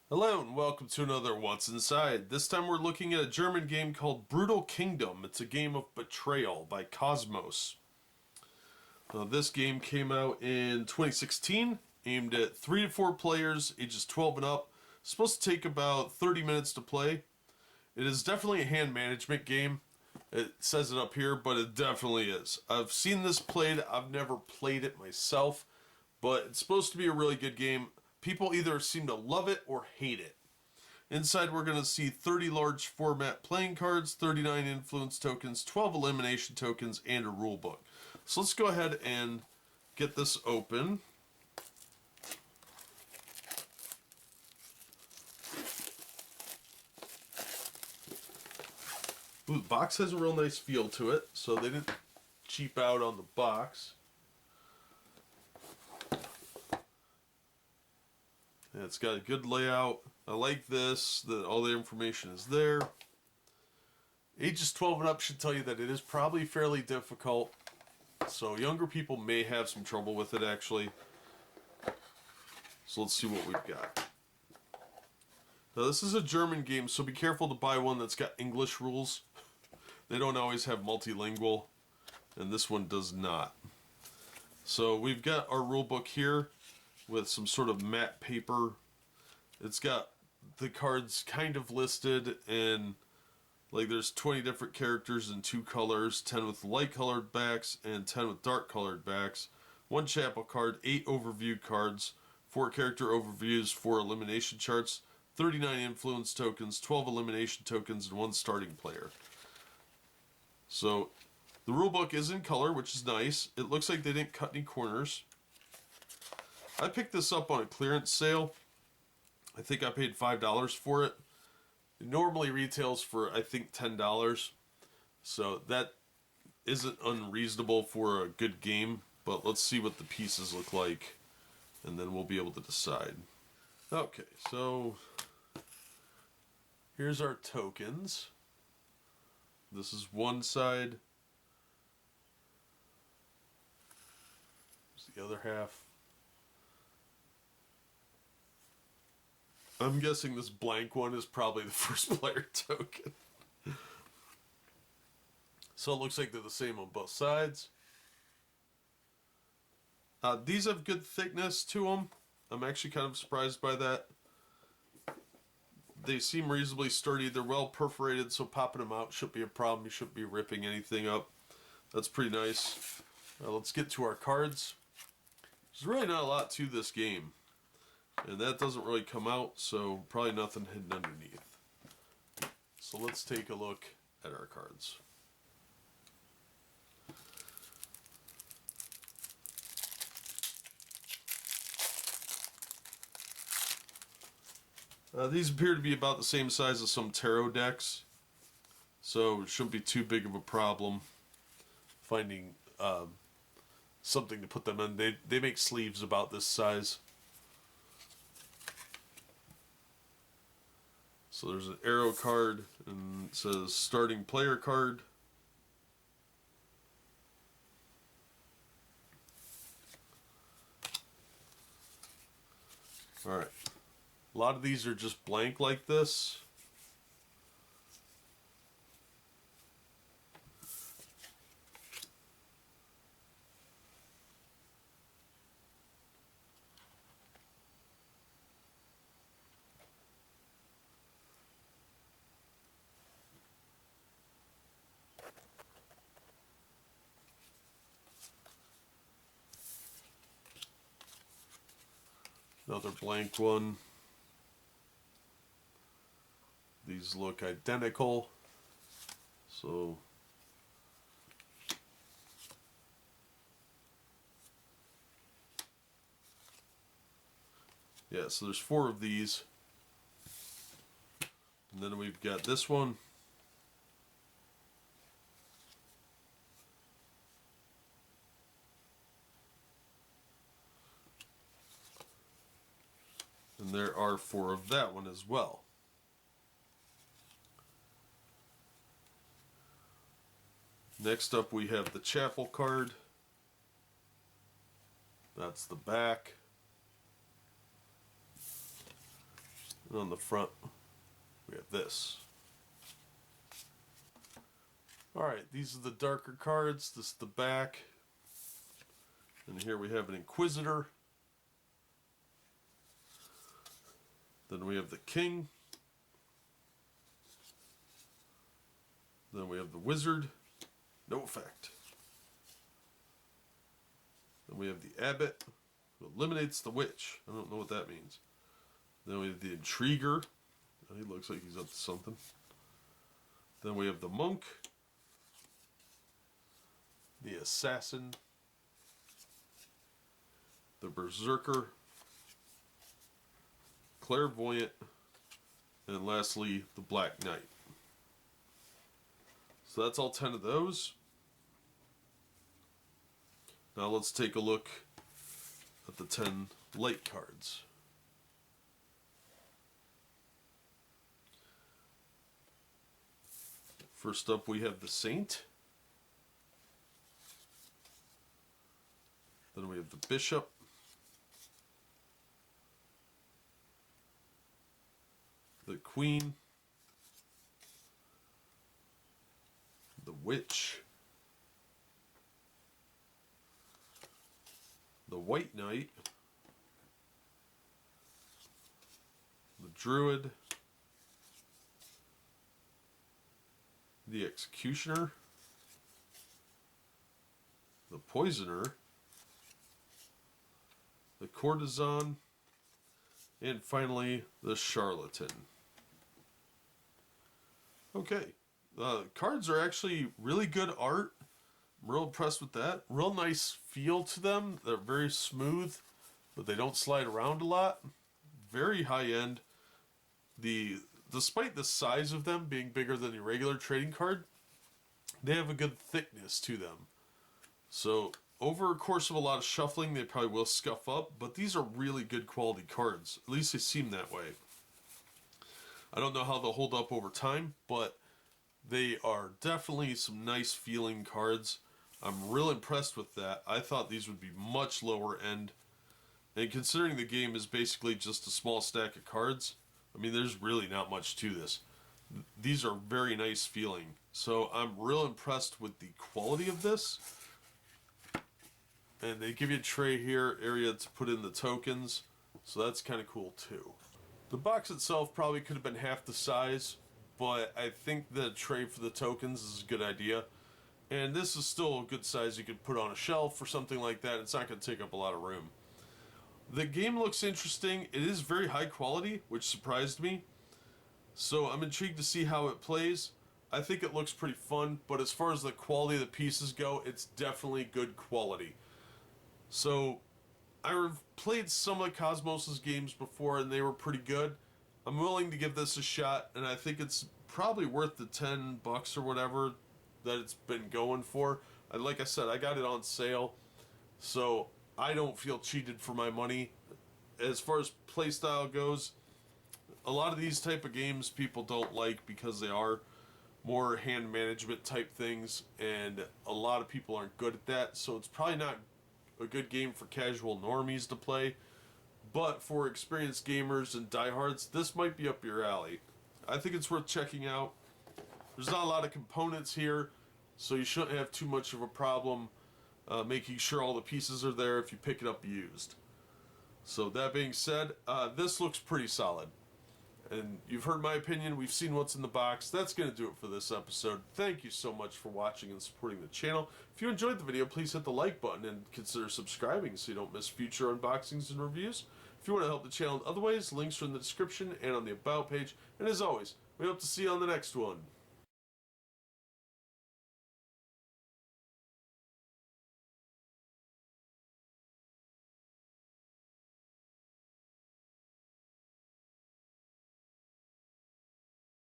Hello and welcome to another What's Inside. This time we're looking at a German game called Brutal Kingdom. It's a game of betrayal by Kosmos. This game came out in 2016, aimed at 3 to 4 players, ages 12 and up. It's supposed to take about 30 minutes to play. It is definitely a hand management game. It says it up here, but it definitely is. I've seen this played, I've never played it myself, but it's supposed to be a really good game. People either seem to love it or hate it. Inside we're going to see 30 large format playing cards, 39 influence tokens, 12 elimination tokens, and a rule book. So let's go ahead and get this open. Ooh, the box has a real nice feel to it, so they didn't cheap out on the box. Yeah, it's got a good layout. I like this, that all the information is there. Ages 12 and up should tell you that it is probably fairly difficult. So younger people may have some trouble with it, actually. So let's see what we've got. Now this is a German game, so be careful to buy one that's got English rules. They don't always have multilingual, and this one does not. So we've got our rule book here with some sort of matte paper. It's got the cards kind of listed, and like there's 20 different characters in 2 colors, 10 with light colored backs and 10 with dark colored backs, 1 chapel card, 8 overview cards, 4 character overviews, 4 elimination charts, 39 influence tokens, 12 elimination tokens, and 1 starting player. So the rulebook is in color, which is nice. It looks like they didn't cut any corners. I picked this up on a clearance sale. I think I paid $5 for it. It normally retails for, I think, $10. So that isn't unreasonable for a good game. But let's see what the pieces look like, and then we'll be able to decide. Okay, so here's our tokens. This is one side. Here's the other half. I'm guessing this blank one is probably the first player token. So it looks like they're the same on both sides. These have good thickness to them. I'm actually kind of surprised by that. They seem reasonably sturdy. They're well perforated, so popping them out shouldn't be a problem. You shouldn't be ripping anything up. That's pretty nice. Let's get to our cards. There's really not a lot to this game. And that doesn't really come out, so probably nothing hidden underneath. So let's take a look at our cards. These appear to be about the same size as some tarot decks, so it shouldn't be too big of a problem finding something to put them in. They make sleeves about this size. So there's an arrow card, and it says starting player card. Alright. A lot of these are just blank like this. Another blank one. These look identical. So yeah, so there's 4 of these. And then we've got this one. And there are 4 of that one as well. Next up we have the chapel card. That's the back. And on the front, we have this. Alright, these are the darker cards. This is the back. And here we have an Inquisitor. Then we have the King. Then we have the Wizard. No effect. Then we have the Abbot, who eliminates the Witch. I don't know what that means. Then we have the Intriguer. He looks like he's up to something. Then we have the Monk. The Assassin. The Berserker. Clairvoyant. And lastly, the Black Knight. So that's all 10 of those. Now let's take a look at the 10 light cards. First up we have the Saint. Then we have the Bishop. The Queen. The Witch. The White Knight. The Druid. The Executioner. The Poisoner. The Courtesan. And finally, the Charlatan. Okay. The cards are actually really good art. I'm real impressed with that. Real nice feel to them. They're very smooth, but they don't slide around a lot. Very high end. Despite the size of them being bigger than a regular trading card, they have a good thickness to them. So over a course of a lot of shuffling, they probably will scuff up, but these are really good quality cards. At least they seem that way. I don't know how they'll hold up over time, but they are definitely some nice feeling cards. I'm real impressed with that. I thought these would be much lower end. And considering the game is basically just a small stack of cards, I mean, there's really not much to this. These are very nice feeling. So I'm real impressed with the quality of this. And they give you a tray here, area to put in the tokens. So that's kind of cool too. The box itself probably could have been half the size, but I think the tray for the tokens is a good idea. And this is still a good size you could put on a shelf or something like that. It's not going to take up a lot of room. The game looks interesting. It is very high quality, which surprised me. So I'm intrigued to see how it plays. I think it looks pretty fun, but as far as the quality of the pieces go, it's definitely good quality. So I've played some of Kosmos' games before and they were pretty good. I'm willing to give this a shot, and I think it's probably worth the $10 or whatever that it's been going for. And like I said, I got it on sale, so I don't feel cheated for my money. As far as playstyle goes, a lot of these type of games people don't like because they are more hand management type things, and a lot of people aren't good at that, so it's probably not a good game for casual normies to play. But for experienced gamers and diehards, this might be up your alley. I think it's worth checking out. There's not a lot of components here, so you shouldn't have too much of a problem making sure all the pieces are there if you pick it up used. So that being said, this looks pretty solid. And you've heard my opinion, we've seen what's in the box. That's going to do it for this episode. Thank you so much for watching and supporting the channel. If you enjoyed the video, please hit the like button and consider subscribing so you don't miss future unboxings and reviews. If you want to help the channel in other ways, links are in the description and on the About page. And as always, we hope to see you on the next one.